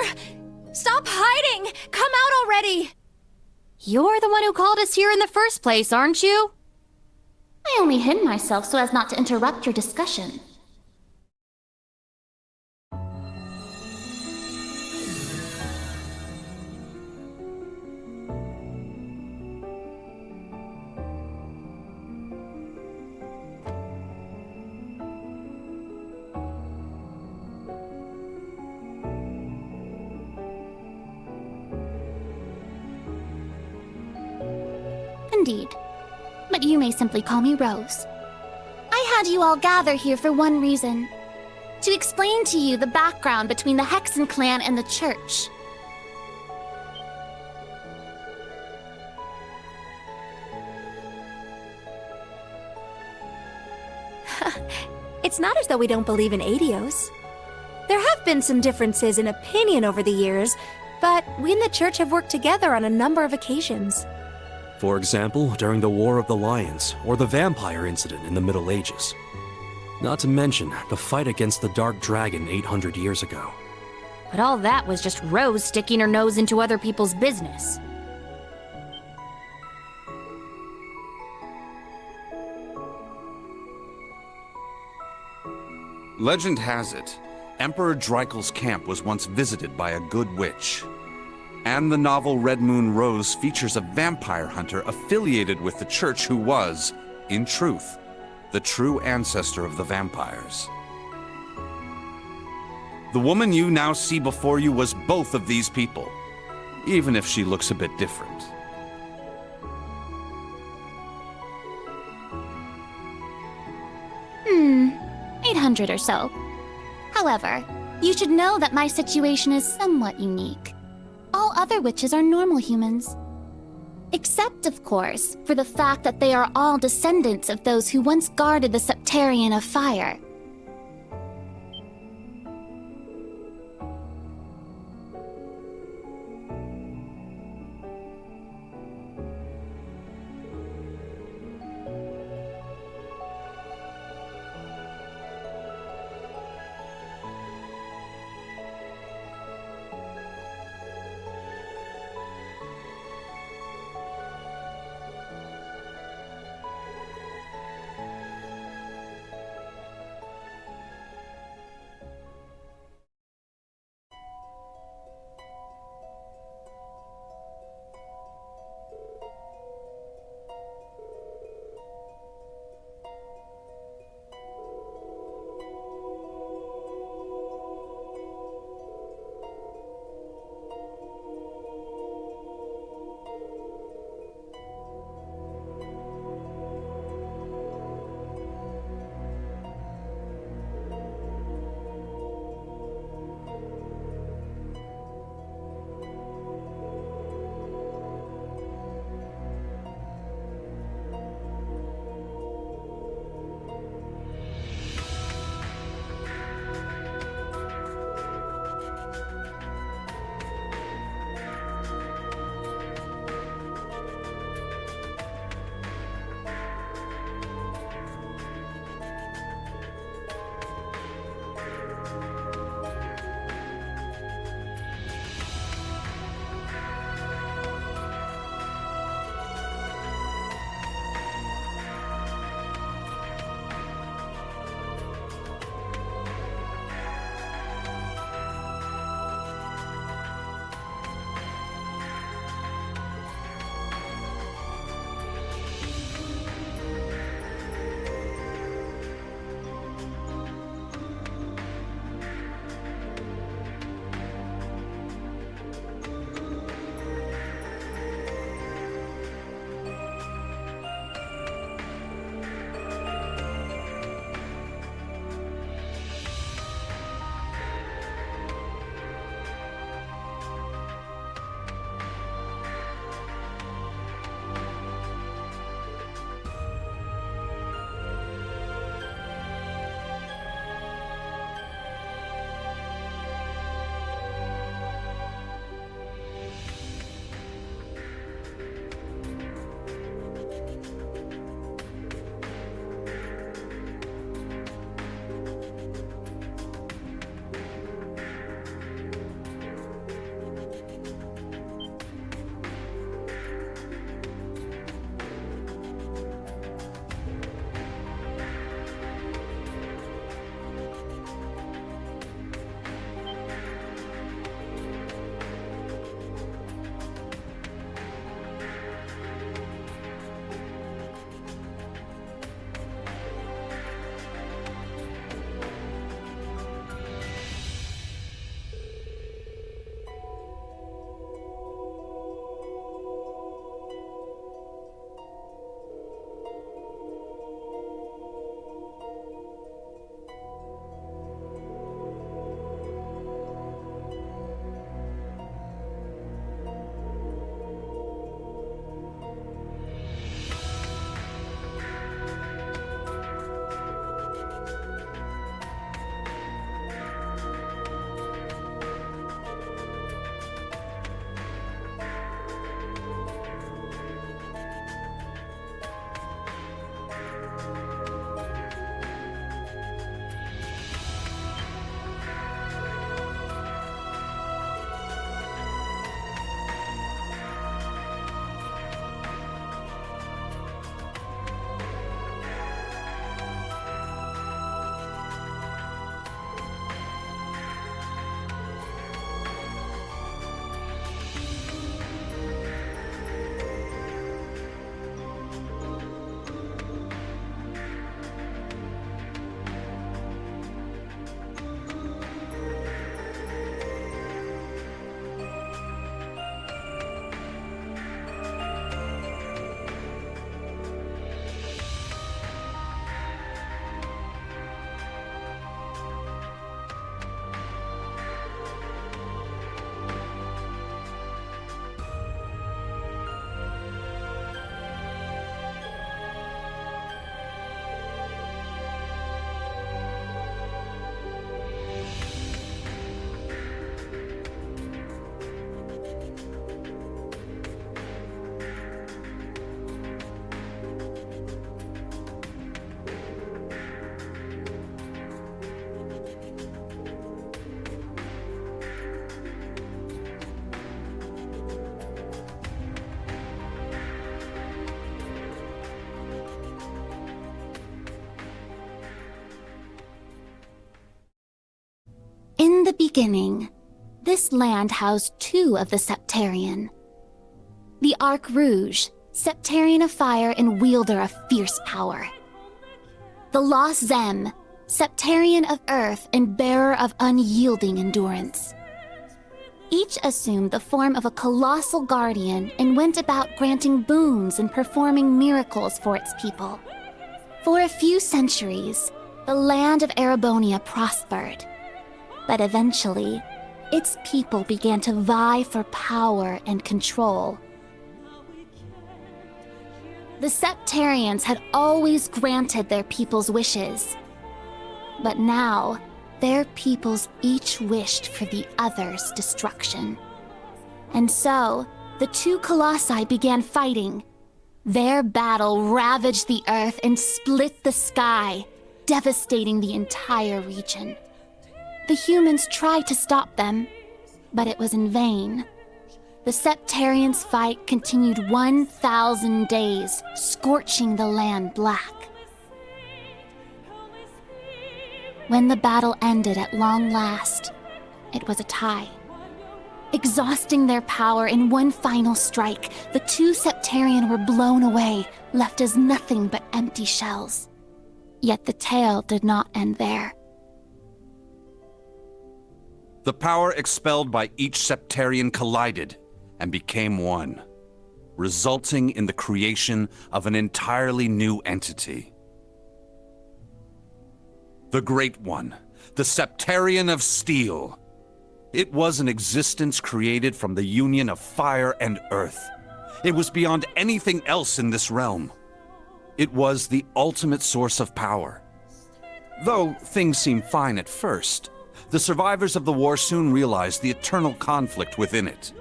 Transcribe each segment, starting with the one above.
there! Stop hiding! Come out already! You're the one who called us here in the first place, aren't you? I only hid myself so as not to interrupt your discussion. Indeed. But you may simply call me Rose. I had you all gather here for one reason. To explain to you the background between the Hexen clan and the Church. It's not as though we don't believe in Adios. There have been some differences in opinion over the years, but we and the Church have worked together on a number of occasions. For example, during the War of the Lions, or the vampire incident in the Middle Ages. Not to mention the fight against the Dark Dragon 800 years ago. But all that was just Rose sticking her nose into other people's business. Legend has it, Emperor Dreikel's camp was once visited by a good witch. And the novel Red Moon Rose features a vampire hunter affiliated with the Church who was, in truth, the true ancestor of the vampires. The woman you now see before you was both of these people, even if she looks a bit different. Hmm, 800 or so. However, you should know that my situation is somewhat unique. All other witches are normal humans. Except, of course, for the fact that they are all descendants of those who once guarded the Septarian of Fire. beginning, this land housed two of the Septarian. The Arc Rouge, Septarian of fire and wielder of fierce power. The Lost Zem, Septarian of earth and bearer of unyielding endurance. Each assumed the form of a colossal guardian and went about granting boons and performing miracles for its people. For a few centuries, the land of Erebonia prospered. But eventually, its people began to vie for power and control. The Septarians had always granted their people's wishes. But now, their peoples each wished for the other's destruction. And so, the two colossi began fighting. Their battle ravaged the earth and split the sky, devastating the entire region. The humans tried to stop them, but it was in vain. The Septarians' fight continued 1,000 days, scorching the land black. When the battle ended at long last, it was a tie. Exhausting their power in one final strike, the two Septarian were blown away, left as nothing but empty shells. Yet the tale did not end there. The power expelled by each Septarian collided and became one, resulting in the creation of an entirely new entity. The Great One, the Septarian of Steel. It was an existence created from the union of fire and earth. It was beyond anything else in this realm. It was the ultimate source of power. Though things seemed fine at first, the survivors of the war soon realized the eternal conflict within it.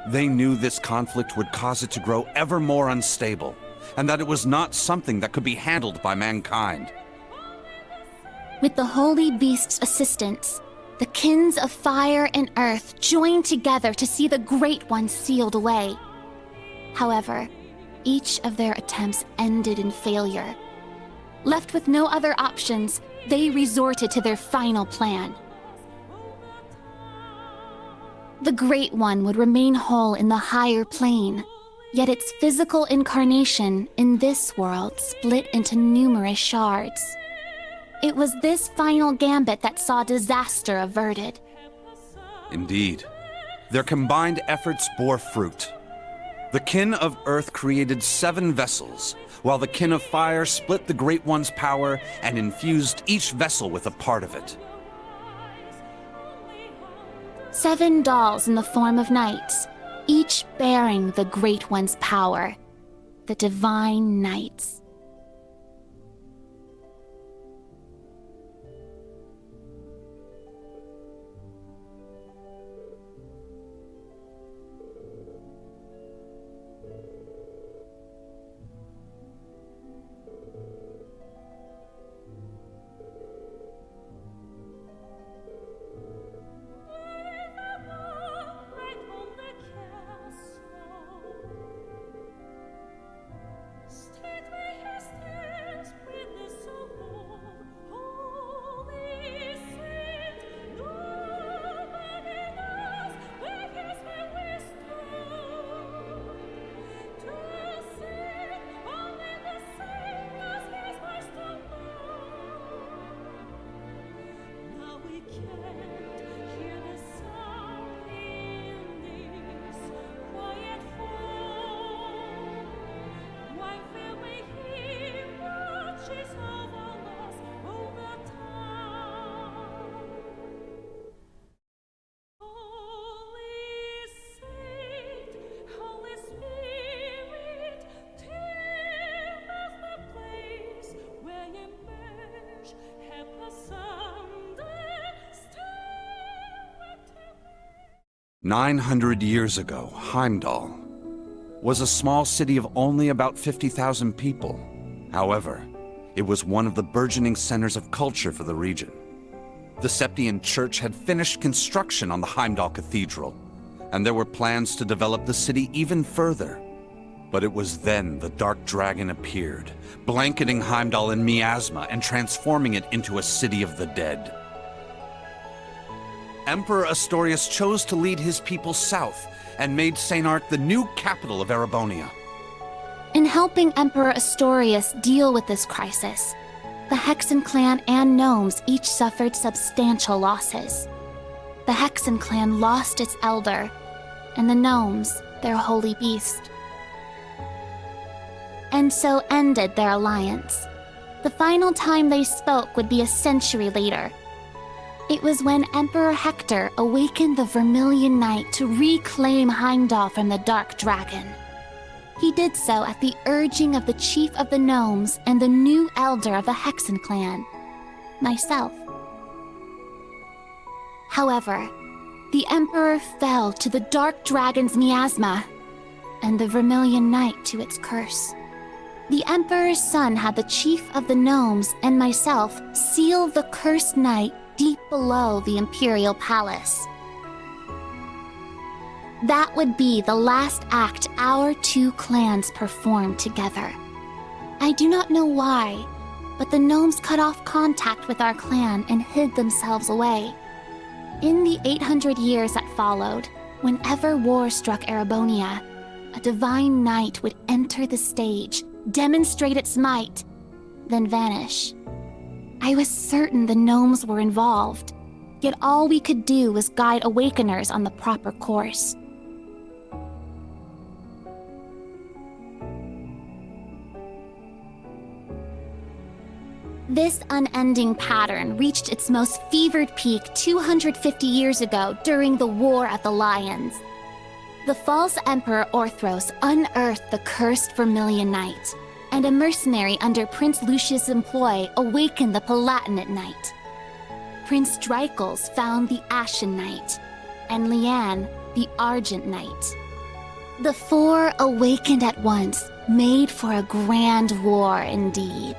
They knew this conflict would cause it to grow ever more unstable, and that it was not something that could be handled by mankind. With the Holy Beast's assistance, the kins of fire and earth joined together to see the Great One sealed away. However, each of their attempts ended in failure. Left with no other options, they resorted to their final plan. The Great One would remain whole in the higher plane, yet its physical incarnation in this world split into numerous shards. It was this final gambit that saw disaster averted. Indeed, their combined efforts bore fruit. The Kin of Earth created 7 vessels, while the Kin of Fire split the Great One's power and infused each vessel with a part of it. 7 dolls in the form of knights, each bearing the Great One's power, the Divine Knights. "900 years ago, Heimdall was a small city of only about 50,000 people. However, it was one of the burgeoning centers of culture for the region. The Septian Church had finished construction on the Heimdall Cathedral, and there were plans to develop the city even further. But it was then the Dark Dragon appeared, blanketing Heimdall in miasma and transforming it into a city of the dead. Emperor Astorius chose to lead his people south and made St. Art the new capital of Erebonia. In helping Emperor Astorius deal with this crisis, the Hexen clan and gnomes each suffered substantial losses. The Hexen clan lost its elder, and the gnomes their holy beast. And so ended their alliance. The final time they spoke would be a century later. It was when Emperor Hector awakened the Vermilion Knight to reclaim Heimdall from the Dark Dragon. He did so at the urging of the chief of the gnomes and the new elder of the Hexen clan, myself. However, the Emperor fell to the Dark Dragon's miasma, and the Vermilion Knight to its curse. The Emperor's son had the chief of the gnomes and myself seal the cursed knight deep below the Imperial Palace. That would be the last act our two clans performed together. I do not know why, but the gnomes cut off contact with our clan and hid themselves away. In the 800 years that followed, whenever war struck Erebonia, a divine knight would enter the stage, demonstrate its might, then vanish. I was certain the gnomes were involved, yet all we could do was guide awakeners on the proper course. This unending pattern reached its most fevered peak 250 years ago during the War of the Lions. The false Emperor Orthros unearthed the cursed Vermilion Knight, and a mercenary under Prince Lucius' employ awakened the Palatinate Knight. Prince Dreichels found the Ashen Knight, and Leanne the Argent Knight. The four awakened at once, made for a grand war indeed.